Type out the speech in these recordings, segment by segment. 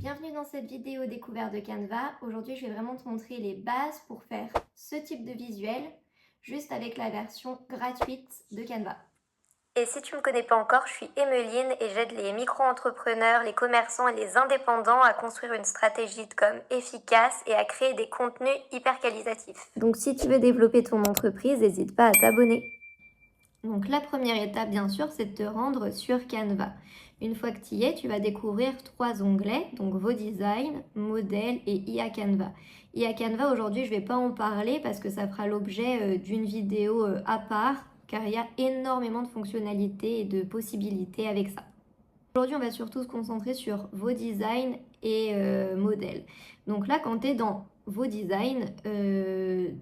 Bienvenue dans cette vidéo découverte de Canva. Aujourd'hui, je vais vraiment te montrer les bases pour faire ce type de visuel, juste avec la version gratuite de Canva. Et si tu ne me connais pas encore, je suis Emeline et j'aide les micro-entrepreneurs, les commerçants et les indépendants à construire une stratégie de com efficace et à créer des contenus hyper qualitatifs. Donc si tu veux développer ton entreprise, n'hésite pas à t'abonner. Donc la première étape, bien sûr, c'est de te rendre sur Canva. Une fois que tu y es, tu vas découvrir 3 onglets, donc vos designs, modèles et IA Canva. IA Canva, aujourd'hui, je ne vais pas en parler parce que ça fera l'objet d'une vidéo à part, car il y a énormément de fonctionnalités et de possibilités avec ça. Aujourd'hui, on va surtout se concentrer sur vos designs et modèles. Donc là, quand tu es dans vos designs,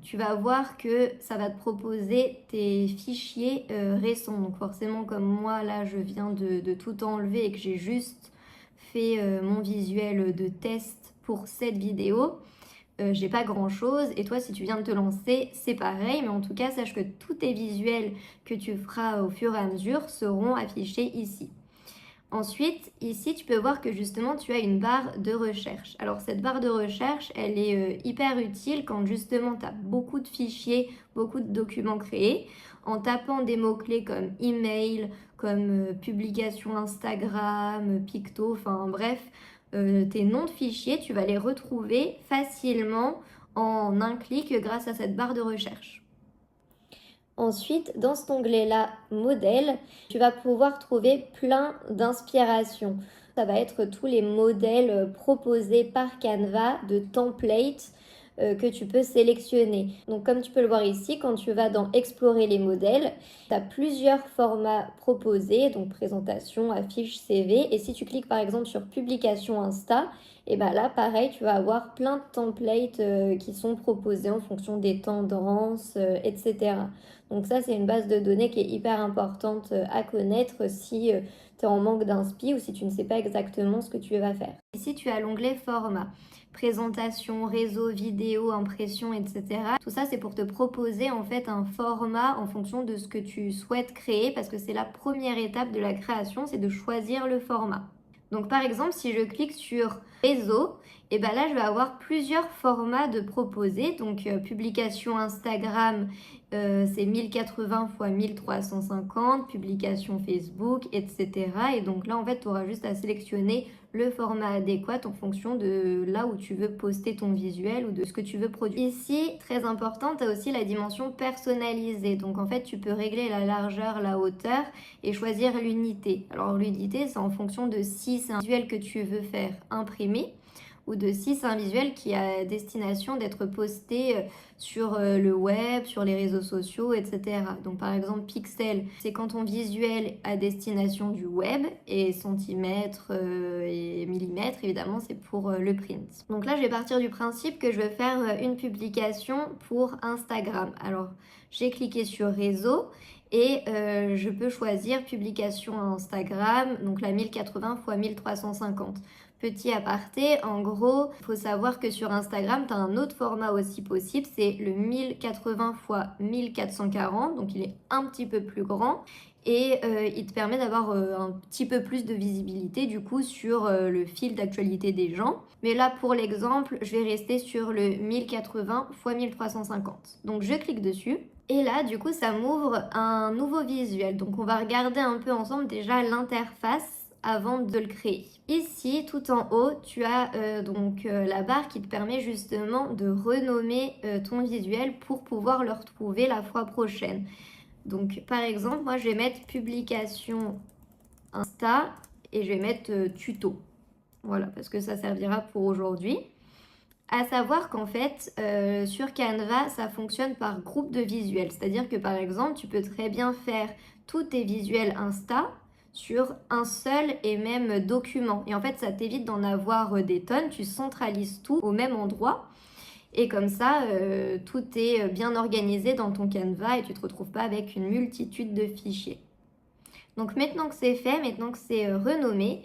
tu vas voir que ça va te proposer tes fichiers récents. Donc forcément, comme moi, là, je viens de tout enlever et que j'ai juste fait mon visuel de test pour cette vidéo. J'ai pas grand chose et toi si tu viens de te lancer c'est pareil, mais en tout cas sache que tous tes visuels que tu feras au fur et à mesure seront affichés ici. Ensuite, ici, tu peux voir que justement, tu as une barre de recherche. Alors, cette barre de recherche, elle est hyper utile quand justement, tu as beaucoup de fichiers, beaucoup de documents créés. En tapant des mots-clés comme email, comme publication Instagram, picto, enfin bref, tes noms de fichiers, tu vas les retrouver facilement en un clic grâce à cette barre de recherche. Ensuite, dans cet onglet-là, modèle, tu vas pouvoir trouver plein d'inspirations. Ça va être tous les modèles proposés par Canva de templates que tu peux sélectionner. Donc comme tu peux le voir ici, quand tu vas dans explorer les modèles, tu as plusieurs formats proposés, donc présentation, affiche, CV. Et si tu cliques par exemple sur publication Insta, et bien là pareil, tu vas avoir plein de templates qui sont proposés en fonction des tendances, etc. Donc ça, c'est une base de données qui est hyper importante à connaître si tu es en manque d'inspi ou si tu ne sais pas exactement ce que tu vas faire. Ici, tu as l'onglet format, présentation, réseau, vidéo, impression, etc. Tout ça, c'est pour te proposer en fait un format en fonction de ce que tu souhaites créer parce que c'est la première étape de la création, c'est de choisir le format. Donc par exemple, si je clique sur réseau, et ben là je vais avoir plusieurs formats de proposer. Donc publication Instagram, c'est 1080 x 1350, publication Facebook, etc. Et donc là en fait tu auras juste à sélectionner le format adéquat en fonction de là où tu veux poster ton visuel ou de ce que tu veux produire. Ici, très important, tu as aussi la dimension personnalisée. Donc en fait, tu peux régler la largeur, la hauteur et choisir l'unité. Alors l'unité, c'est en fonction de si c'est un visuel que tu veux faire imprimer ou de si c'est un visuel qui a destination d'être posté sur le web, sur les réseaux sociaux, etc. Donc par exemple pixel, c'est quand ton visuel a destination du web et centimètres et millimètres, évidemment, c'est pour le print. Donc là, je vais partir du principe que je veux faire une publication pour Instagram. Alors j'ai cliqué sur réseau et je peux choisir publication Instagram, donc la 1080 x 1350. Petit aparté, en gros, il faut savoir que sur Instagram, tu as un autre format aussi possible, c'est le 1080 x 1440, donc il est un petit peu plus grand et il te permet d'avoir un petit peu plus de visibilité du coup sur le fil d'actualité des gens. Mais là, pour l'exemple, je vais rester sur le 1080 x 1350. Donc je clique dessus. Et là, du coup, ça m'ouvre un nouveau visuel. Donc on va regarder un peu ensemble déjà l'interface avant de le créer. Ici, tout en haut, tu as la barre qui te permet justement de renommer ton visuel pour pouvoir le retrouver la fois prochaine. Donc, par exemple, moi, je vais mettre publication Insta et je vais mettre tuto. Voilà, parce que ça servira pour aujourd'hui. À savoir qu'en fait, sur Canva, ça fonctionne par groupe de visuels. C'est-à-dire que, par exemple, tu peux très bien faire tous tes visuels Insta sur un seul et même document. Et en fait, ça t'évite d'en avoir des tonnes. Tu centralises tout au même endroit. Et comme ça, tout est bien organisé dans ton Canva et tu ne te retrouves pas avec une multitude de fichiers. Donc maintenant que c'est fait, maintenant que c'est renommé,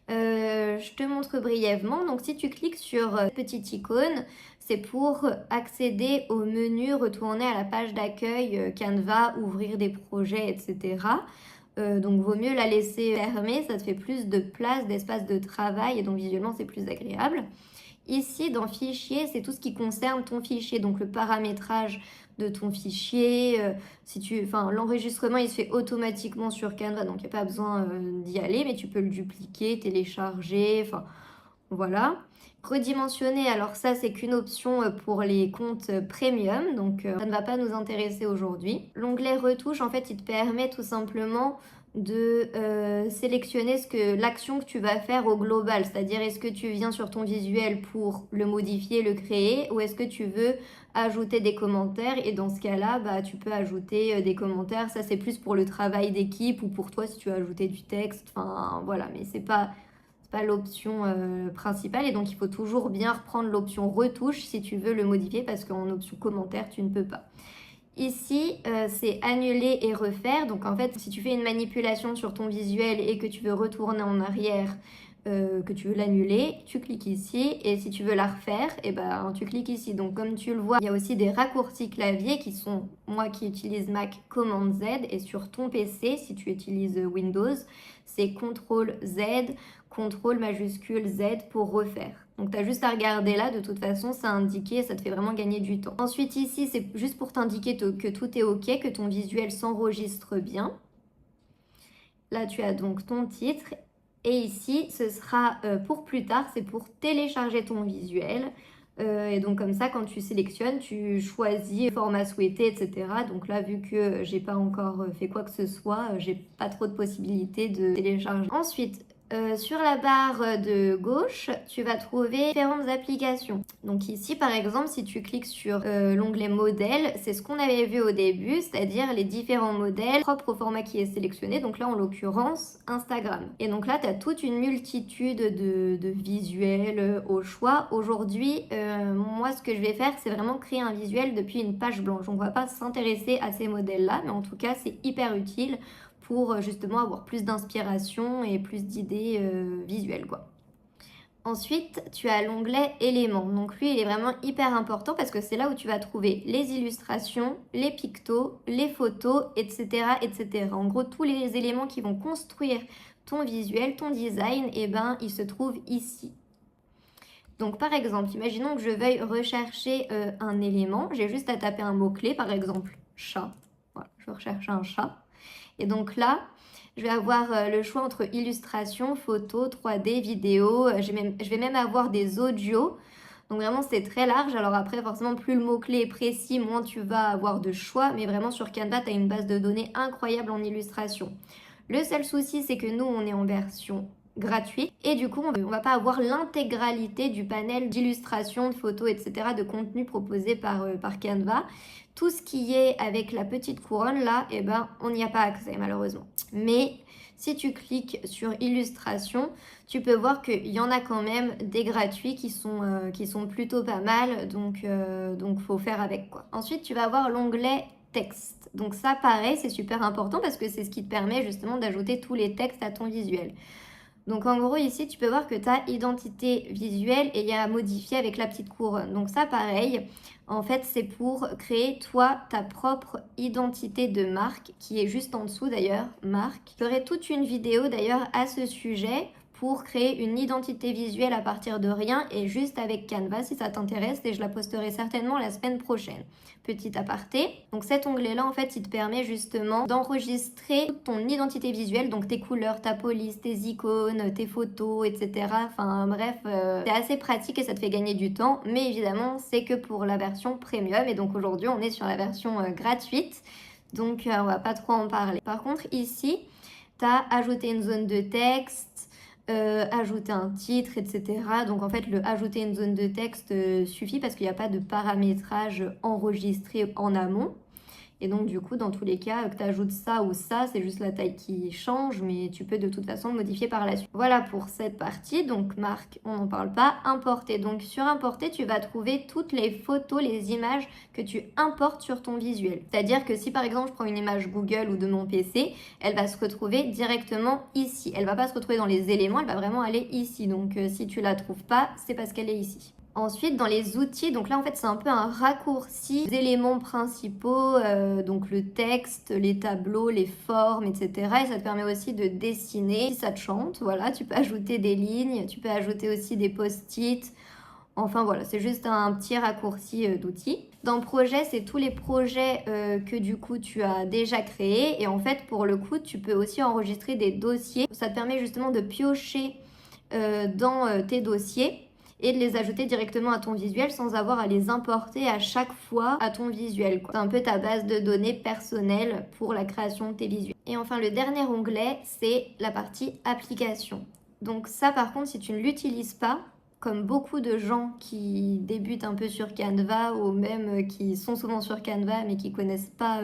je te montre brièvement. Donc si tu cliques sur cette petite icône, c'est pour accéder au menu, retourner à la page d'accueil Canva, ouvrir des projets, etc. Donc vaut mieux la laisser fermée, ça te fait plus de place, d'espace de travail et donc visuellement c'est plus agréable. Ici dans fichier, c'est tout ce qui concerne ton fichier, donc le paramétrage de ton fichier. L'enregistrement il se fait automatiquement sur Canva, donc il n'y a pas besoin d'y aller, mais tu peux le dupliquer, télécharger, enfin voilà. Redimensionner, alors ça c'est qu'une option pour les comptes premium, donc ça ne va pas nous intéresser aujourd'hui. L'onglet retouche, en fait, il te permet tout simplement de sélectionner l'action que tu vas faire au global, c'est-à-dire est-ce que tu viens sur ton visuel pour le modifier, le créer, ou est-ce que tu veux ajouter des commentaires, et dans ce cas-là, bah, tu peux ajouter des commentaires. Ça c'est plus pour le travail d'équipe ou pour toi si tu veux ajouter du texte, enfin voilà, mais c'est pas l'option principale, et donc il faut toujours bien reprendre l'option retouche si tu veux le modifier, parce qu'en option commentaire tu ne peux pas. Ici c'est annuler et refaire, donc en fait si tu fais une manipulation sur ton visuel et que tu veux retourner en arrière, que tu veux l'annuler, tu cliques ici, et si tu veux la refaire, et ben tu cliques ici. Donc comme tu le vois, il y a aussi des raccourcis clavier qui sont, moi qui utilise Mac, Command Z, et sur ton PC si tu utilises Windows, c'est CTRL Z, CTRL majuscule Z pour refaire. Donc tu as juste à regarder là, de toute façon c'est indiqué, ça te fait vraiment gagner du temps. Ensuite ici c'est juste pour t'indiquer que tout est ok, que ton visuel s'enregistre bien. Là tu as donc ton titre, et ici ce sera pour plus tard, c'est pour télécharger ton visuel. Et donc comme ça, quand tu sélectionnes, tu choisis le format souhaité, etc. Donc là, vu que j'ai pas encore fait quoi que ce soit, j'ai pas trop de possibilités de télécharger. Ensuite, sur la barre de gauche, tu vas trouver différentes applications. Donc ici, par exemple, si tu cliques sur l'onglet modèle, c'est ce qu'on avait vu au début, c'est-à-dire les différents modèles propres au format qui est sélectionné. Donc là, en l'occurrence, Instagram. Et donc là, tu as toute une multitude de visuels au choix. Aujourd'hui, moi, ce que je vais faire, c'est vraiment créer un visuel depuis une page blanche. On ne va pas s'intéresser à ces modèles-là, mais en tout cas, c'est hyper utile pour justement avoir plus d'inspiration et plus d'idées visuelles, quoi. Ensuite, tu as l'onglet éléments. Donc lui, il est vraiment hyper important parce que c'est là où tu vas trouver les illustrations, les pictos, les photos, etc., etc. En gros, tous les éléments qui vont construire ton visuel, ton design, et ben, ils se trouvent ici. Donc par exemple, imaginons que je veuille rechercher un élément. J'ai juste à taper un mot-clé, par exemple chat. Voilà, je vais rechercher un chat. Et donc là, je vais avoir le choix entre illustration, photo, 3D, vidéo. Je vais même avoir des audios. Donc vraiment, c'est très large. Alors après, forcément, plus le mot-clé est précis, moins tu vas avoir de choix. Mais vraiment, sur Canva, tu as une base de données incroyable en illustration. Le seul souci, c'est que nous, on est en version gratuite. Et du coup, on ne va pas avoir l'intégralité du panel d'illustration, de photos, etc., de contenu proposé par Canva. Tout ce qui est avec la petite couronne là, eh ben, on n'y a pas accès malheureusement. Mais si tu cliques sur illustration, tu peux voir qu'il y en a quand même des gratuits qui sont plutôt pas mal, donc faut faire avec quoi. Ensuite, tu vas avoir l'onglet texte. Donc ça, pareil, c'est super important parce que c'est ce qui te permet justement d'ajouter tous les textes à ton visuel. Donc en gros ici tu peux voir que tu as identité visuelle et il y a à modifier avec la petite couronne. Donc ça pareil, en fait c'est pour créer toi ta propre identité de marque qui est juste en dessous d'ailleurs, marque. Je ferai toute une vidéo d'ailleurs à ce sujet pour créer une identité visuelle à partir de rien et juste avec Canva si ça t'intéresse, et je la posterai certainement la semaine prochaine. Petit aparté, donc cet onglet-là en fait il te permet justement d'enregistrer ton identité visuelle, donc tes couleurs, ta police, tes icônes, tes photos, etc. Enfin bref, c'est assez pratique et ça te fait gagner du temps, mais évidemment c'est que pour la version premium, et donc aujourd'hui on est sur la version gratuite, donc on va pas trop en parler. Par contre ici, tu as ajouté une zone de texte, ajouter un titre, etc. Donc en fait, ajouter une zone de texte suffit parce qu'il n'y a pas de paramétrage enregistré en amont. Et donc du coup, dans tous les cas, que tu ajoutes ça ou ça, c'est juste la taille qui change, mais tu peux de toute façon le modifier par la suite. Voilà pour cette partie. Donc marque, on n'en parle pas. Importer. Donc sur importer, tu vas trouver toutes les photos, les images que tu importes sur ton visuel. C'est-à-dire que si par exemple je prends une image Google ou de mon PC, elle va se retrouver directement ici. Elle va pas se retrouver dans les éléments, elle va vraiment aller ici. Donc si tu la trouves pas, c'est parce qu'elle est ici. Ensuite, dans les outils, donc là en fait c'est un peu un raccourci des éléments principaux, donc le texte, les tableaux, les formes, etc. Et ça te permet aussi de dessiner si ça te chante, voilà, tu peux ajouter des lignes, tu peux ajouter aussi des post-it. Enfin voilà, c'est juste un petit raccourci d'outils. Dans projet, c'est tous les projets que du coup tu as déjà créés. Et en fait, pour le coup, tu peux aussi enregistrer des dossiers. Ça te permet justement de piocher dans tes dossiers et de les ajouter directement à ton visuel sans avoir à les importer à chaque fois à ton visuel, quoi. C'est un peu ta base de données personnelle pour la création de tes visuels. Et enfin, le dernier onglet, c'est la partie application. Donc ça, par contre, si tu ne l'utilises pas, comme beaucoup de gens qui débutent un peu sur Canva ou même qui sont souvent sur Canva mais qui connaissent pas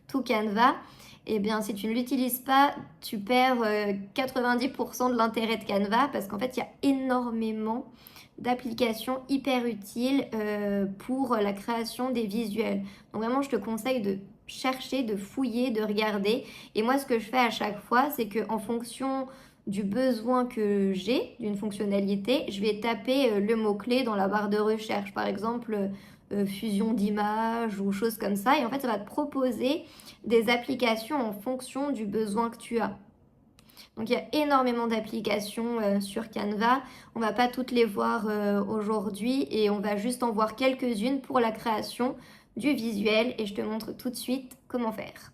tout Canva, eh bien si tu ne l'utilises pas, tu perds 90% de l'intérêt de Canva parce qu'en fait il y a énormément d'applications hyper utiles pour la création des visuels. Donc vraiment je te conseille de chercher, de fouiller, de regarder. Et moi ce que je fais à chaque fois, c'est qu'en fonction du besoin que j'ai d'une fonctionnalité, je vais taper le mot-clé dans la barre de recherche. Par exemple, fusion d'images ou choses comme ça. Et en fait, ça va te proposer des applications en fonction du besoin que tu as. Donc, il y a énormément d'applications sur Canva. On ne va pas toutes les voir aujourd'hui et on va juste en voir quelques-unes pour la création du visuel. Et je te montre tout de suite comment faire.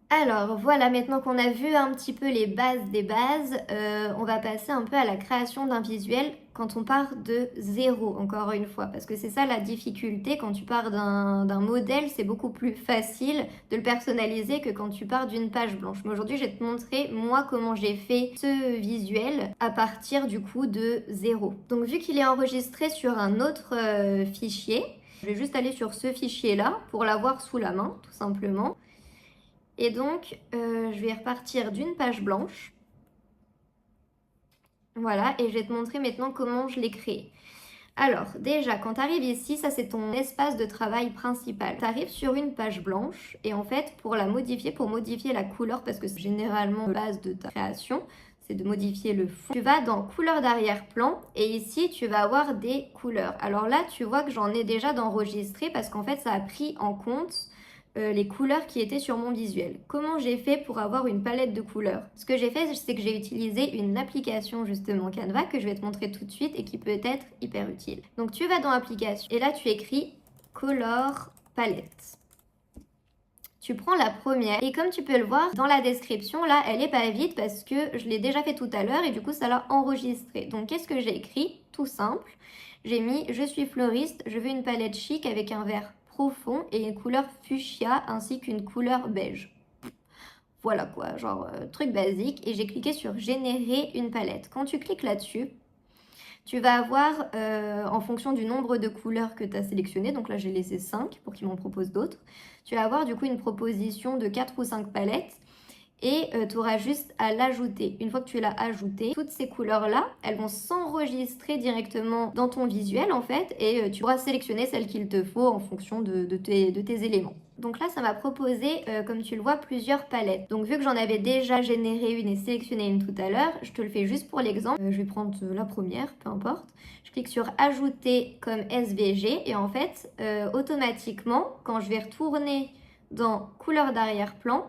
Alors voilà, maintenant qu'on a vu un petit peu les bases des bases, on va passer un peu à la création d'un visuel quand on part de zéro, encore une fois. Parce que c'est ça la difficulté, quand tu pars d'un modèle, c'est beaucoup plus facile de le personnaliser que quand tu pars d'une page blanche. Mais aujourd'hui, je vais te montrer, moi, comment j'ai fait ce visuel à partir du coup de zéro. Donc vu qu'il est enregistré sur un autre fichier, je vais juste aller sur ce fichier-là pour l'avoir sous la main, tout simplement. Et donc, je vais repartir d'une page blanche. Voilà, et je vais te montrer maintenant comment je l'ai créé. Alors, déjà, quand tu arrives ici, ça c'est ton espace de travail principal. Tu arrives sur une page blanche et en fait, pour la modifier, pour modifier la couleur, parce que c'est généralement la base de ta création, c'est de modifier le fond. Tu vas dans couleur d'arrière-plan et ici, tu vas avoir des couleurs. Alors là, tu vois que j'en ai déjà d'enregistré parce qu'en fait, ça a pris en compte les couleurs qui étaient sur mon visuel. Comment j'ai fait pour avoir une palette de couleurs? Ce que j'ai fait, c'est que j'ai utilisé une application justement Canva que je vais te montrer tout de suite et qui peut être hyper utile. Donc tu vas dans application et là tu écris Color Palette. Tu prends la première et comme tu peux le voir dans la description, là elle est pas vide parce que je l'ai déjà fait tout à l'heure et du coup ça l'a enregistré. Donc qu'est-ce que j'ai écrit? Tout simple. J'ai mis je suis fleuriste, je veux une palette chic avec un vert profond et une couleur fuchsia ainsi qu'une couleur beige. Voilà quoi, genre truc basique. Et j'ai cliqué sur générer une palette. Quand tu cliques là-dessus, tu vas avoir, en fonction du nombre de couleurs que tu as sélectionné, donc là j'ai laissé 5 pour qu'il m'en propose d'autres, tu vas avoir du coup une proposition de 4 ou 5 palettes et tu auras juste à l'ajouter. Une fois que tu l'as ajouté, toutes ces couleurs-là, elles vont s'enregistrer directement dans ton visuel en fait et tu pourras sélectionner celles qu'il te faut en fonction de tes éléments. Donc là, ça m'a proposé, comme tu le vois, plusieurs palettes. Donc vu que j'en avais déjà généré une et sélectionné une tout à l'heure, je te le fais juste pour l'exemple. Je vais prendre la première, peu importe. Je clique sur ajouter comme SVG et en fait, automatiquement, quand je vais retourner dans couleur d'arrière-plan,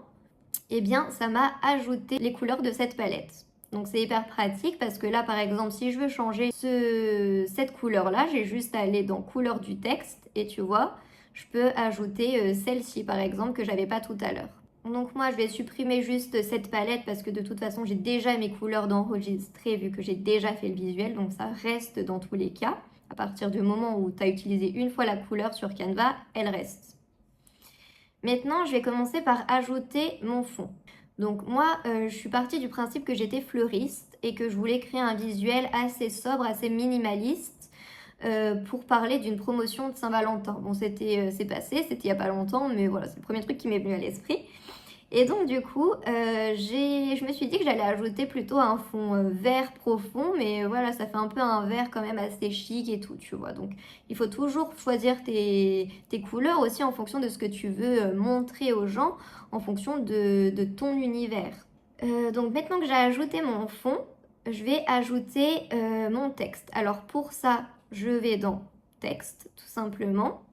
eh bien ça m'a ajouté les couleurs de cette palette. Donc c'est hyper pratique parce que là par exemple si je veux changer cette couleur là, j'ai juste à aller dans couleur du texte et tu vois, je peux ajouter celle-ci par exemple que j'avais pas tout à l'heure. Donc moi je vais supprimer juste cette palette parce que de toute façon j'ai déjà mes couleurs d'enregistrer vu que j'ai déjà fait le visuel, donc ça reste dans tous les cas. À partir du moment où tu as utilisé une fois la couleur sur Canva, elle reste. Maintenant, je vais commencer par ajouter mon fond. Donc moi, je suis partie du principe que j'étais fleuriste et que je voulais créer un visuel assez sobre, assez minimaliste pour parler d'une promotion de Saint-Valentin. Bon, c'est passé, c'était il n'y a pas longtemps, mais voilà, c'est le premier truc qui m'est venu à l'esprit. Et donc du coup, je me suis dit que j'allais ajouter plutôt un fond vert profond, mais voilà, ça fait un peu un vert quand même assez chic et tout, tu vois. Donc il faut toujours choisir tes couleurs aussi en fonction de ce que tu veux montrer aux gens, en fonction de ton univers. Donc maintenant que j'ai ajouté mon fond, je vais ajouter mon texte. Alors pour ça, je vais dans texte, tout simplement.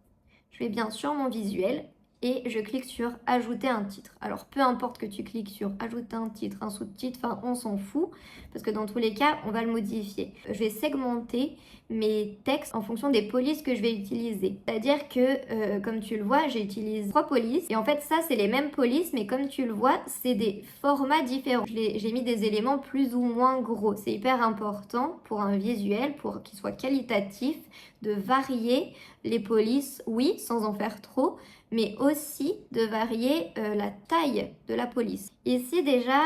Je vais bien sur mon visuel et je clique sur ajouter un titre. Alors peu importe que tu cliques sur ajouter un titre, un sous-titre, enfin on s'en fout parce que dans tous les cas on va le modifier. Je vais segmenter mes textes en fonction des polices que je vais utiliser. C'est-à-dire que comme tu le vois, j'utilise 3 polices et en fait ça c'est les mêmes polices mais comme tu le vois c'est des formats différents. J'ai mis des éléments plus ou moins gros. C'est hyper important pour un visuel, pour qu'il soit qualitatif, de varier les polices, oui, sans en faire trop, mais aussi de varier la taille de la police. Ici déjà,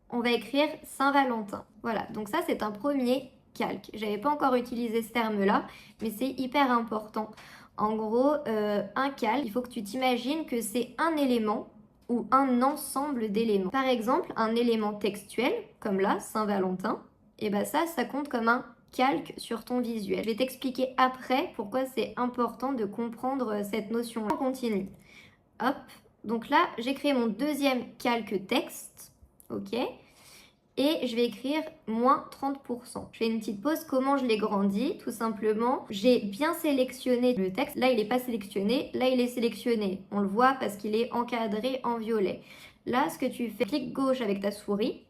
on va écrire Saint-Valentin. Voilà, donc ça c'est un premier calque. J'avais pas encore utilisé ce terme-là, mais c'est hyper important. En gros, un calque, il faut que tu t'imagines que c'est un élément ou un ensemble d'éléments. Par exemple, un élément textuel, comme là, Saint-Valentin, et ben ça compte comme un calque sur ton visuel. Je vais t'expliquer après pourquoi c'est important de comprendre cette notion. On continue. Hop. Donc là, j'ai créé mon deuxième calque texte. Ok. Et je vais écrire moins 30%. Je fais une petite pause. Comment je l'ai grandi? Tout simplement, j'ai bien sélectionné le texte. Là, il n'est pas sélectionné. Là, il est sélectionné. On le voit parce qu'il est encadré en violet. Là, ce que tu fais, clic gauche avec ta souris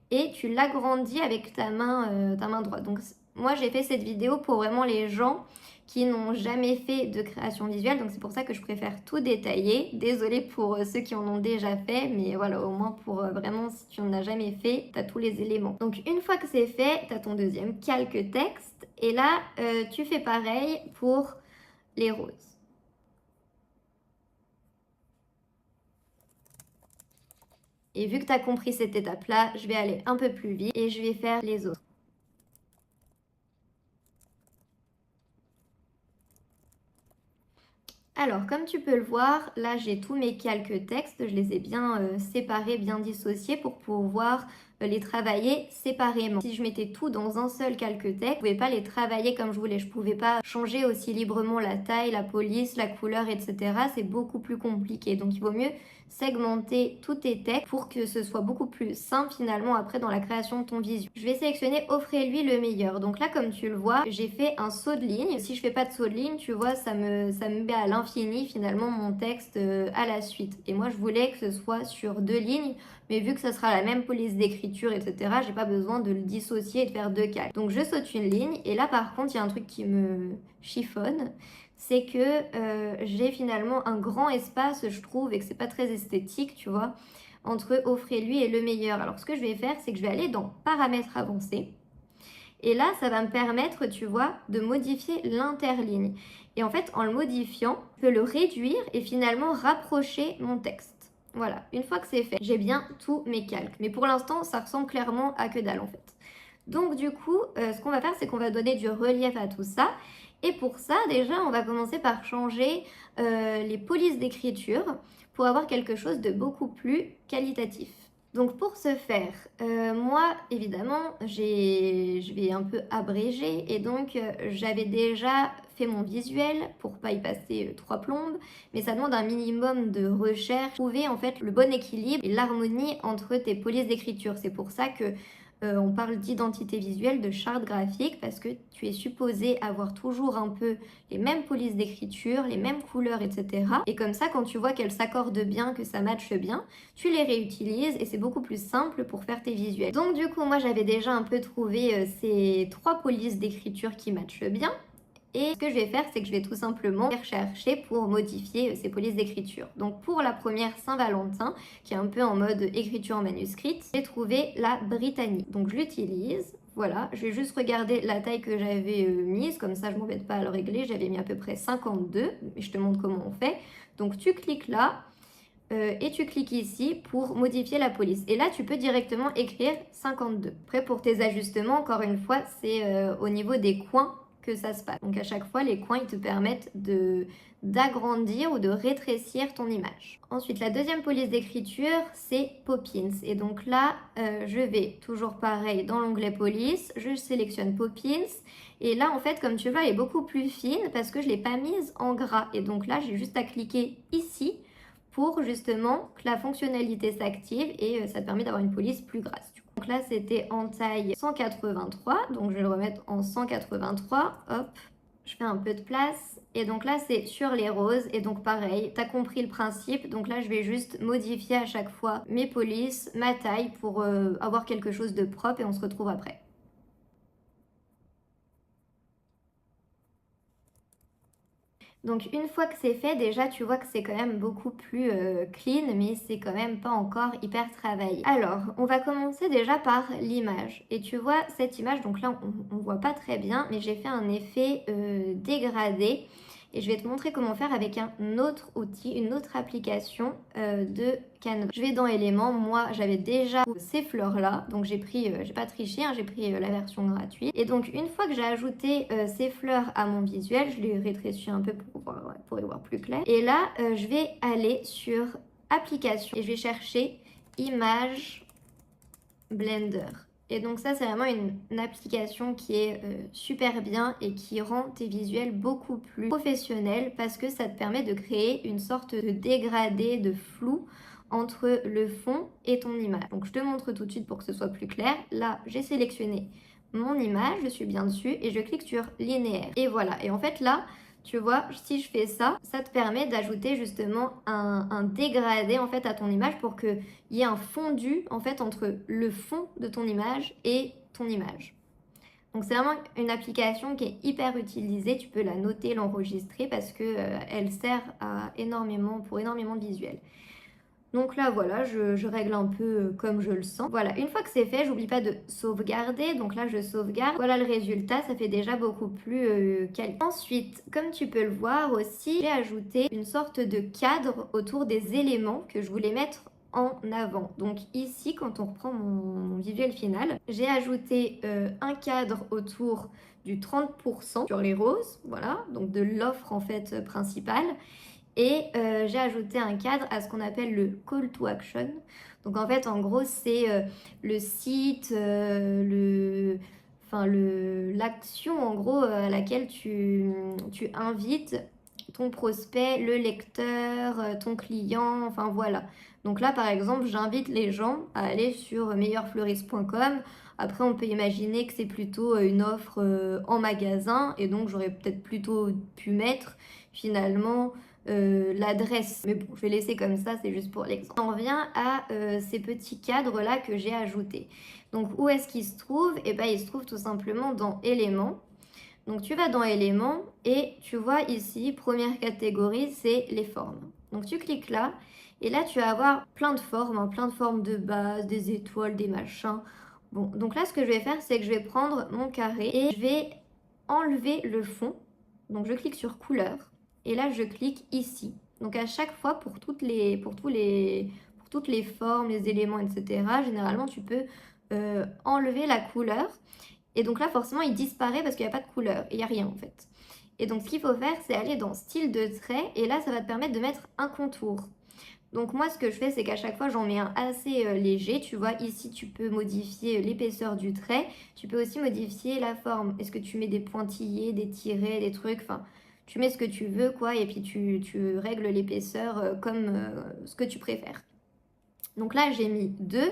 et tu l'agrandis avec ta main droite. Donc, moi, j'ai fait cette vidéo pour vraiment les gens qui n'ont jamais fait de création visuelle. Donc, c'est pour ça que je préfère tout détailler. Désolée pour ceux qui en ont déjà fait, mais voilà, au moins pour vraiment, si tu n'en as jamais fait, tu as tous les éléments. Donc, une fois que c'est fait, tu as ton deuxième calque texte. Et là, tu fais pareil pour les roses. Et vu que tu as compris cette étape-là, je vais aller un peu plus vite et je vais faire les autres. Alors, comme tu peux le voir, là j'ai tous mes calques textes, je les ai bien séparés, bien dissociés pour pouvoir les travailler séparément. Si je mettais tout dans un seul calque texte, je ne pouvais pas les travailler comme je voulais. Je ne pouvais pas changer aussi librement la taille, la police, la couleur, etc. C'est beaucoup plus compliqué. Donc il vaut mieux segmenter tous tes textes pour que ce soit beaucoup plus simple finalement après dans la création de ton visuel. Je vais sélectionner offrez-lui le meilleur. Donc là comme tu le vois, j'ai fait un saut de ligne. Si je fais pas de saut de ligne, tu vois, ça me met à l'infini finalement mon texte à la suite. Et moi je voulais que ce soit sur 2 lignes, mais vu que ça sera la même police d'écriture, etc., j'ai pas besoin de le dissocier et de faire 2 calques. Donc je saute une ligne et là par contre il y a un truc qui me chiffonne, c'est que j'ai finalement un grand espace, je trouve, et que c'est pas très esthétique, tu vois, entre offrez-lui et le meilleur. Alors ce que je vais faire, c'est que je vais aller dans paramètres avancés. Et là, ça va me permettre, tu vois, de modifier l'interligne. Et en fait, en le modifiant, je peux le réduire et finalement rapprocher mon texte. Voilà, une fois que c'est fait, j'ai bien tous mes calques. Mais pour l'instant, ça ressemble clairement à que dalle en fait. Donc du coup, ce qu'on va faire, c'est qu'on va donner du relief à tout ça. Et pour ça, déjà, on va commencer par changer les polices d'écriture pour avoir quelque chose de beaucoup plus qualitatif. Donc pour ce faire, moi évidemment je vais un peu abréger et donc j'avais déjà fait mon visuel pour pas y passer 3 plombes, mais ça demande un minimum de recherche, trouver en fait le bon équilibre et l'harmonie entre tes polices d'écriture. C'est pour ça que on parle d'identité visuelle, de charte graphique, parce que tu es supposé avoir toujours un peu les mêmes polices d'écriture, les mêmes couleurs, etc. Et comme ça, quand tu vois qu'elles s'accordent bien, que ça matche bien, tu les réutilises et c'est beaucoup plus simple pour faire tes visuels. Donc du coup, moi j'avais déjà un peu trouvé ces 3 polices d'écriture qui matchent bien. Et ce que je vais faire, c'est que je vais tout simplement chercher pour modifier ces polices d'écriture. Donc pour la première Saint-Valentin, qui est un peu en mode écriture manuscrite, j'ai trouvé la britannique. Donc je l'utilise, voilà, je vais juste regarder la taille que j'avais mise, comme ça je m'embête pas à le régler, j'avais mis à peu près 52, mais je te montre comment on fait. Donc tu cliques là, et tu cliques ici pour modifier la police. Et là, tu peux directement écrire 52. Après, pour tes ajustements, encore une fois, c'est au niveau des coins que ça se passe. Donc à chaque fois, les coins, ils te permettent d'agrandir ou de rétrécir ton image. Ensuite, la deuxième police d'écriture, c'est Poppins. Et donc là, je vais toujours pareil dans l'onglet police, je sélectionne Poppins. Et là, en fait, comme tu vois, elle est beaucoup plus fine parce que je ne l'ai pas mise en gras. Et donc là, j'ai juste à cliquer ici pour justement que la fonctionnalité s'active et ça te permet d'avoir une police plus grasse du coup. Donc là, c'était en taille 183, donc je vais le remettre en 183, hop, je fais un peu de place. Et donc là, c'est sur les roses, et donc pareil, t'as compris le principe. Donc là, je vais juste modifier à chaque fois mes polices, ma taille, pour avoir quelque chose de propre, et on se retrouve après. Donc une fois que c'est fait, déjà tu vois que c'est quand même beaucoup plus clean, mais c'est quand même pas encore hyper travaillé. Alors, on va commencer déjà par l'image. Et tu vois cette image, donc là on voit pas très bien, mais j'ai fait un effet dégradé. Et je vais te montrer comment faire avec un autre outil, une autre application de Canva. Je vais dans éléments, moi j'avais déjà ces fleurs là, donc j'ai pris, j'ai pas triché, hein, j'ai pris la version gratuite. Et donc une fois que j'ai ajouté ces fleurs à mon visuel, je les rétrécis un peu pour y voir plus clair. Et là je vais aller sur application et je vais chercher image Blender. Et donc ça, c'est vraiment une application qui est super bien et qui rend tes visuels beaucoup plus professionnels parce que ça te permet de créer une sorte de dégradé, de flou entre le fond et ton image. Donc je te montre tout de suite pour que ce soit plus clair. Là, j'ai sélectionné mon image, je suis bien dessus et je clique sur linéaire. Et voilà, et en fait là, tu vois, si je fais ça, ça te permet d'ajouter justement un dégradé en fait à ton image pour qu'il y ait un fondu en fait entre le fond de ton image et ton image. Donc c'est vraiment une application qui est hyper utilisée, tu peux la noter, l'enregistrer parce que elle sert pour énormément de visuels. Donc là, voilà, je règle un peu comme je le sens. Voilà, une fois que c'est fait, j'oublie pas de sauvegarder. Donc là, je sauvegarde. Voilà le résultat, ça fait déjà beaucoup plus quali. Ensuite, comme tu peux le voir aussi, j'ai ajouté une sorte de cadre autour des éléments que je voulais mettre en avant. Donc ici, quand on reprend mon visuel final, j'ai ajouté un cadre autour du 30% sur les roses, voilà, donc de l'offre en fait principale. Et j'ai ajouté un cadre à ce qu'on appelle le call to action. Donc en fait, en gros, c'est le site, l'action en gros à laquelle tu invites ton prospect, le lecteur, ton client, enfin voilà. Donc là, par exemple, j'invite les gens à aller sur meilleurfleuriste.com. Après, on peut imaginer que c'est plutôt une offre en magasin et donc j'aurais peut-être plutôt pu mettre finalement l'adresse. Mais bon, je vais laisser comme ça, c'est juste pour l'exemple. On revient à ces petits cadres-là que j'ai ajoutés. Donc, où est-ce qu'ils se trouvent? Eh bien, ils se trouvent tout simplement dans éléments. Donc, tu vas dans éléments et tu vois ici, première catégorie, c'est les formes. Donc, tu cliques là et là, tu vas avoir plein de formes, hein, plein de formes de base, des étoiles, des machins. Bon, donc là, ce que je vais faire, c'est que je vais prendre mon carré et je vais enlever le fond. Donc, je clique sur couleur. Et là, je clique ici. Donc à chaque fois, pour toutes les formes, les éléments, etc., généralement, tu peux enlever la couleur. Et donc là, forcément, il disparaît parce qu'il n'y a pas de couleur. Il n'y a rien, en fait. Et donc, ce qu'il faut faire, c'est aller dans style de trait. Et là, ça va te permettre de mettre un contour. Donc moi, ce que je fais, c'est qu'à chaque fois, j'en mets un assez léger. Tu vois, ici, tu peux modifier l'épaisseur du trait. Tu peux aussi modifier la forme. Est-ce que tu mets des pointillés, des tirets, des trucs, enfin... Tu mets ce que tu veux, quoi, et puis tu règles l'épaisseur comme ce que tu préfères. Donc là, j'ai mis 2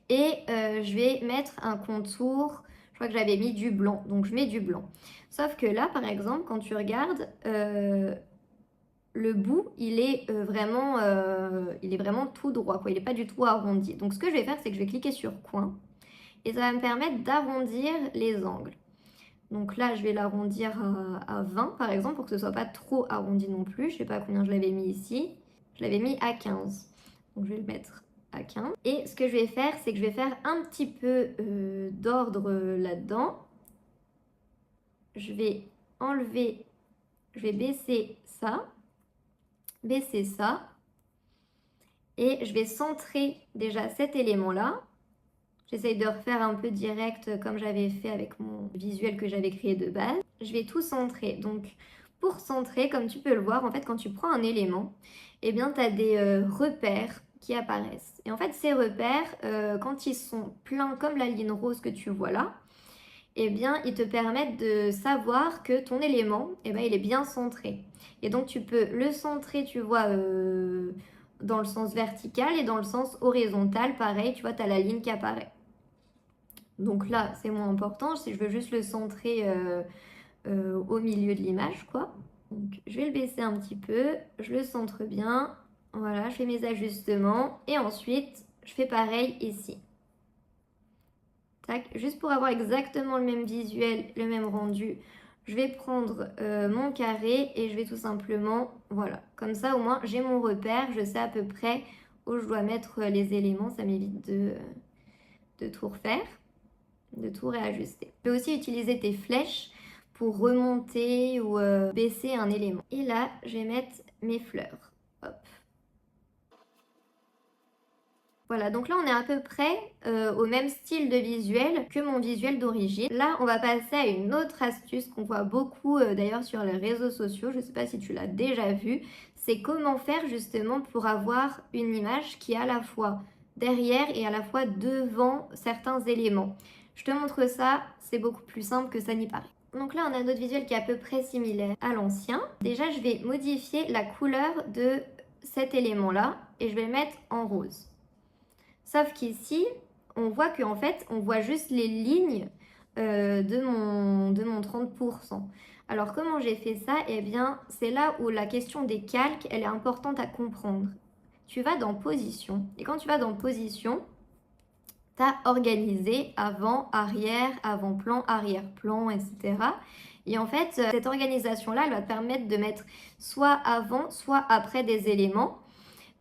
et je vais mettre un contour. Je crois que j'avais mis du blanc, donc je mets du blanc. Sauf que là, par exemple, quand tu regardes, le bout, il est vraiment tout droit, quoi. Il n'est pas du tout arrondi. Donc ce que je vais faire, c'est que je vais cliquer sur coin et ça va me permettre d'arrondir les angles. Donc là, je vais l'arrondir à 20 par exemple pour que ce soit pas trop arrondi non plus. Je sais pas combien je l'avais mis ici. Je l'avais mis à 15. Donc je vais le mettre à 15. Et ce que je vais faire, c'est que je vais faire un petit peu d'ordre là-dedans. Je vais enlever, je vais baisser ça. Et je vais centrer déjà cet élément-là. J'essaye de refaire un peu direct comme j'avais fait avec mon visuel que j'avais créé de base. Je vais tout centrer. Donc pour centrer, comme tu peux le voir, en fait quand tu prends un élément, eh bien tu as des repères qui apparaissent. Et en fait ces repères, quand ils sont pleins comme la ligne rose que tu vois là, eh bien ils te permettent de savoir que ton élément, eh bien, il est bien centré. Et donc tu peux le centrer, tu vois, dans le sens vertical et dans le sens horizontal, pareil, tu vois, tu as la ligne qui apparaît. Donc là, c'est moins important, si je veux juste le centrer au milieu de l'image, quoi. Donc je vais le baisser un petit peu, je le centre bien, voilà, je fais mes ajustements et ensuite je fais pareil ici. Tac, juste pour avoir exactement le même visuel, le même rendu, je vais prendre mon carré et je vais tout simplement, voilà, comme ça au moins j'ai mon repère, je sais à peu près où je dois mettre les éléments, ça m'évite de tout refaire, de tout réajuster. Tu peux aussi utiliser tes flèches pour remonter ou baisser un élément. Et là, je vais mettre mes fleurs. Hop. Voilà, donc là on est à peu près au même style de visuel que mon visuel d'origine. Là, on va passer à une autre astuce qu'on voit beaucoup d'ailleurs sur les réseaux sociaux. Je ne sais pas si tu l'as déjà vu. C'est comment faire justement pour avoir une image qui est à la fois derrière et à la fois devant certains éléments. Je te montre ça, c'est beaucoup plus simple que ça n'y paraît. Donc là, on a notre visuel qui est à peu près similaire à l'ancien. Déjà, je vais modifier la couleur de cet élément-là et je vais le mettre en rose. Sauf qu'ici, on voit qu'en fait, on voit juste les lignes de mon 30%. Alors, comment j'ai fait ça? Eh bien, c'est là où la question des calques, elle est importante à comprendre. Tu vas dans Position. Et quand tu vas dans Position, tu as organisé avant, arrière, avant-plan, arrière-plan, etc. Et en fait, cette organisation-là, elle va te permettre de mettre soit avant, soit après des éléments.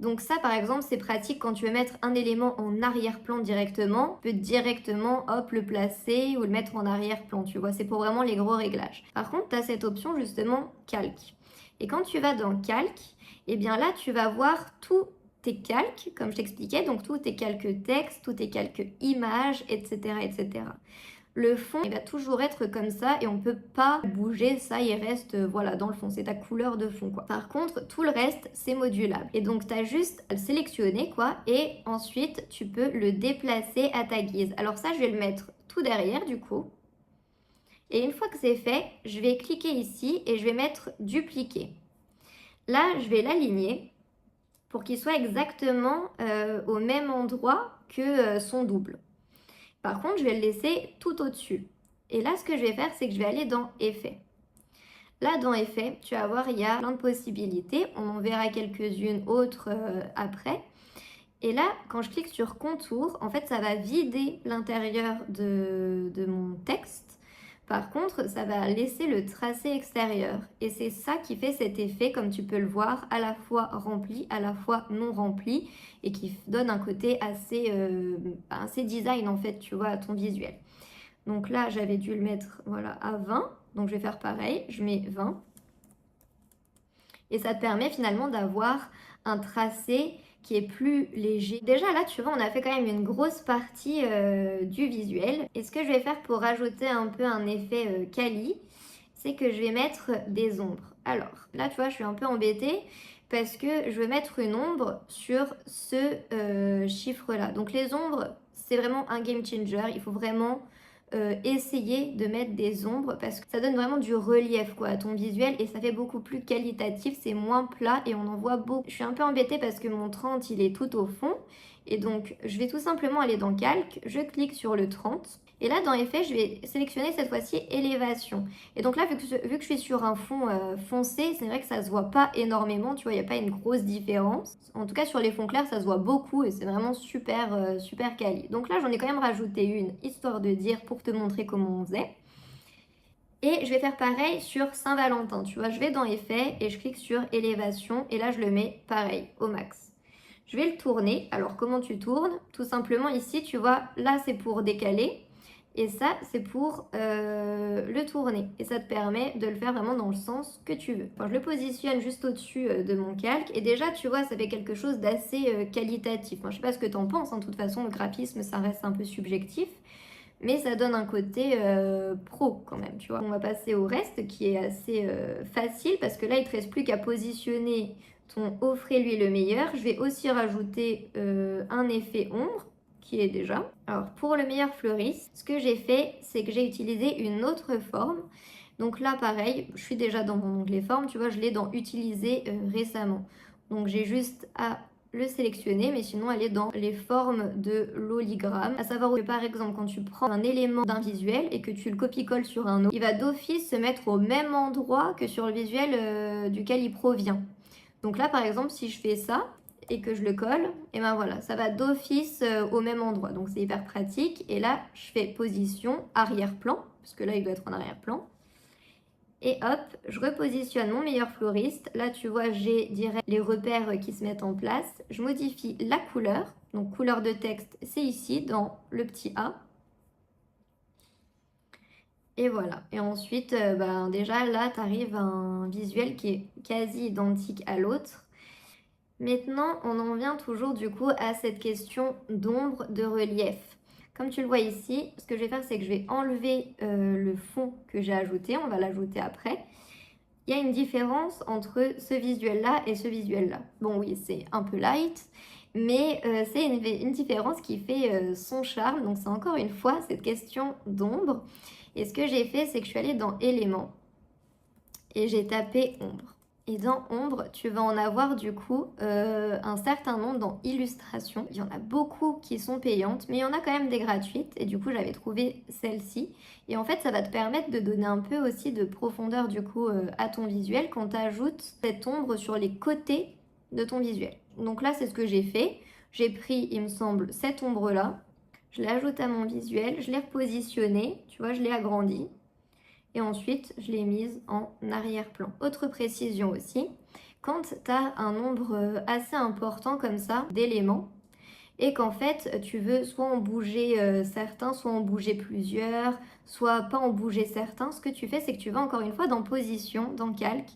Donc ça, par exemple, c'est pratique quand tu veux mettre un élément en arrière-plan directement. Tu peux directement, hop, le placer ou le mettre en arrière-plan, tu vois. C'est pour vraiment les gros réglages. Par contre, tu as cette option, justement, calque. Et quand tu vas dans calque, eh bien là, tu vas voir tous tes calques, comme je t'expliquais. Donc, tous tes calques texte, tous tes calques images, etc., etc. Le fond, il va toujours être comme ça et on ne peut pas bouger, ça il reste voilà dans le fond, c'est ta couleur de fond quoi. Par contre, tout le reste, c'est modulable. Et donc tu as juste à le sélectionner quoi et ensuite tu peux le déplacer à ta guise. Alors ça, je vais le mettre tout derrière du coup. Et une fois que c'est fait, je vais cliquer ici et je vais mettre dupliquer. Là, je vais l'aligner pour qu'il soit exactement au même endroit que son double. Par contre, je vais le laisser tout au-dessus. Et là, ce que je vais faire, c'est que je vais aller dans Effets. Là, dans Effets, tu vas voir, il y a plein de possibilités. On en verra quelques-unes autres après. Et là, quand je clique sur Contour, en fait, ça va vider l'intérieur de mon texte. Par contre, ça va laisser le tracé extérieur. Et c'est ça qui fait cet effet, comme tu peux le voir, à la fois rempli, à la fois non rempli, et qui donne un côté assez design, en fait, tu vois, à ton visuel. Donc là, j'avais dû le mettre voilà, à 20. Donc je vais faire pareil, je mets 20. Et ça te permet finalement d'avoir un tracé qui est plus léger. Déjà là, tu vois, on a fait quand même une grosse partie du visuel. Et ce que je vais faire pour rajouter un peu un effet quali, c'est que je vais mettre des ombres. Alors là, tu vois, je suis un peu embêtée parce que je veux mettre une ombre sur ce chiffre-là. Donc les ombres, c'est vraiment un game changer. Il faut vraiment essayer de mettre des ombres parce que ça donne vraiment du relief quoi, à ton visuel et ça fait beaucoup plus qualitatif, c'est moins plat et on en voit beaucoup. Je suis un peu embêtée parce que mon 30 il est tout au fond et donc je vais tout simplement aller dans calque, je clique sur le 30 et là dans effet je vais sélectionner cette fois-ci élévation et donc là vu que je suis sur un fond foncé, c'est vrai que ça se voit pas énormément, tu vois, il n'y a pas une grosse différence. En tout cas sur les fonds clairs ça se voit beaucoup et c'est vraiment super super quali. Donc là j'en ai quand même rajouté une histoire de dire pour te montrer comment on faisait. Et je vais faire pareil sur Saint-Valentin, tu vois, je vais dans effet et je clique sur élévation et là je le mets pareil au max. Je vais le tourner, alors comment tu tournes? Tout simplement ici tu vois, là c'est pour décaler et ça c'est pour le tourner et ça te permet de le faire vraiment dans le sens que tu veux. Enfin, je le positionne juste au-dessus de mon calque et déjà tu vois ça fait quelque chose d'assez qualitatif. Moi, je sais pas ce que tu en penses, de toute façon le graphisme ça reste un peu subjectif. Mais ça donne un côté pro quand même, tu vois. On va passer au reste qui est assez facile parce que là, il ne te reste plus qu'à positionner ton offrez-lui le meilleur. Je vais aussi rajouter un effet ombre qui est déjà. Alors, pour le meilleur fleuriste, ce que j'ai fait, c'est que j'ai utilisé une autre forme. Donc là, pareil, je suis déjà dans mon onglet forme, tu vois, je l'ai dans utiliser récemment. Donc j'ai juste à le sélectionner, mais sinon elle est dans les formes de l'oligramme. À savoir que par exemple quand tu prends un élément d'un visuel et que tu le copie-colles sur un autre, il va d'office se mettre au même endroit que sur le visuel duquel il provient. Donc là par exemple si je fais ça et que je le colle, et ben voilà, ça va d'office au même endroit. Donc c'est hyper pratique. Et là je fais position arrière-plan, parce que là il doit être en arrière-plan. Et hop, je repositionne mon meilleur fleuriste. Là, tu vois, j'ai direct les repères qui se mettent en place. Je modifie la couleur. Donc, couleur de texte, c'est ici, dans le petit A. Et voilà. Et ensuite, déjà, là, tu arrives à un visuel qui est quasi identique à l'autre. Maintenant, on en vient toujours, du coup, à cette question d'ombre, de relief. Comme tu le vois ici, ce que je vais faire, c'est que je vais enlever le fond que j'ai ajouté. On va l'ajouter après. Il y a une différence entre ce visuel-là et ce visuel-là. Bon oui, c'est un peu light, mais c'est une différence qui fait son charme. Donc c'est encore une fois cette question d'ombre. Et ce que j'ai fait, c'est que je suis allée dans éléments et j'ai tapé ombre. Et dans ombre, tu vas en avoir du coup un certain nombre dans illustration. Il y en a beaucoup qui sont payantes, mais il y en a quand même des gratuites. Et du coup, j'avais trouvé celle-ci. Et en fait, ça va te permettre de donner un peu aussi de profondeur du coup à ton visuel quand tu ajoutes cette ombre sur les côtés de ton visuel. Donc là, c'est ce que j'ai fait. J'ai pris, il me semble, cette ombre-là. Je l'ajoute à mon visuel, je l'ai repositionnée. Tu vois, je l'ai agrandie. Et ensuite, je l'ai mise en arrière-plan. Autre précision aussi, quand tu as un nombre assez important comme ça d'éléments, et qu'en fait, tu veux soit en bouger certains, soit en bouger plusieurs, soit pas en bouger certains, ce que tu fais, c'est que tu vas encore une fois dans position, dans calque,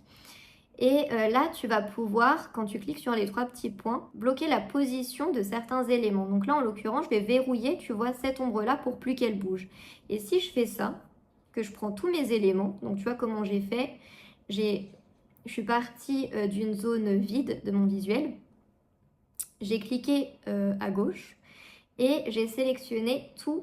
et là, tu vas pouvoir, quand tu cliques sur les 3 petits points, bloquer la position de certains éléments. Donc là, en l'occurrence, je vais verrouiller, tu vois, cette ombre-là pour plus qu'elle bouge. Et si je fais ça, que je prends tous mes éléments, donc tu vois comment j'ai fait, je suis partie d'une zone vide de mon visuel, j'ai cliqué à gauche et j'ai sélectionné tous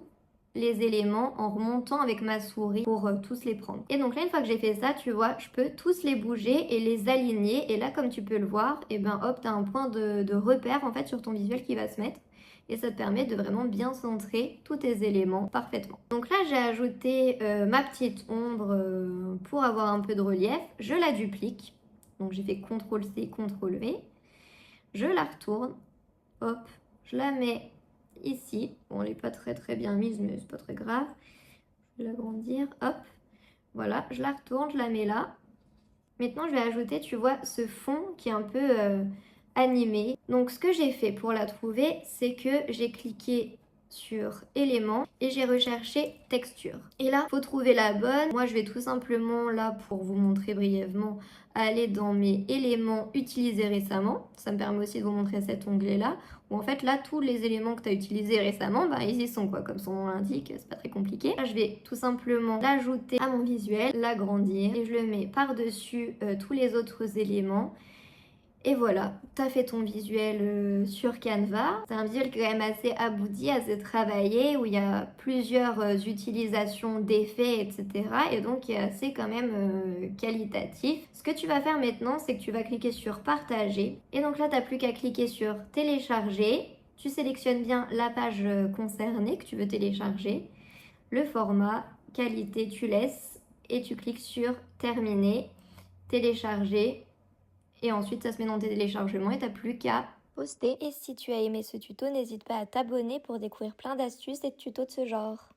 les éléments en remontant avec ma souris pour tous les prendre. Et donc là, une fois que j'ai fait ça, tu vois, je peux tous les bouger et les aligner. Et là, comme tu peux le voir, et ben hop, tu as un point de repère en fait sur ton visuel qui va se mettre. Et ça te permet de vraiment bien centrer tous tes éléments parfaitement. Donc là, j'ai ajouté ma petite ombre pour avoir un peu de relief. Je la duplique. Donc j'ai fait CTRL-C, CTRL-V. Je la retourne. Hop, je la mets ici. Bon, elle n'est pas très bien mise, mais c'est pas très grave. Je vais l'agrandir. Hop, voilà, je la retourne, je la mets là. Maintenant, je vais ajouter, tu vois, ce fond qui est un peu animé. Donc, ce que j'ai fait pour la trouver, c'est que j'ai cliqué sur éléments et j'ai recherché texture. Et là, il faut trouver la bonne. Moi, je vais tout simplement, là, pour vous montrer brièvement, aller dans mes éléments utilisés récemment. Ça me permet aussi de vous montrer cet onglet-là, où en fait, là, tous les éléments que tu as utilisés récemment, bah, ils y sont, quoi. Comme son nom l'indique, c'est pas très compliqué. Là, je vais tout simplement l'ajouter à mon visuel, l'agrandir, et je le mets par-dessus tous les autres éléments. Et voilà, tu as fait ton visuel sur Canva. C'est un visuel quand même assez abouti, assez travaillé, où il y a plusieurs utilisations d'effets, etc. Et donc qui est assez quand même qualitatif. Ce que tu vas faire maintenant, c'est que tu vas cliquer sur partager. Et donc là, tu n'as plus qu'à cliquer sur télécharger. Tu sélectionnes bien la page concernée que tu veux télécharger. Le format, qualité, tu laisses. Et tu cliques sur terminer, télécharger. Et ensuite, ça se met dans tes téléchargements et t'as plus qu'à poster. Et si tu as aimé ce tuto, n'hésite pas à t'abonner pour découvrir plein d'astuces et de tutos de ce genre.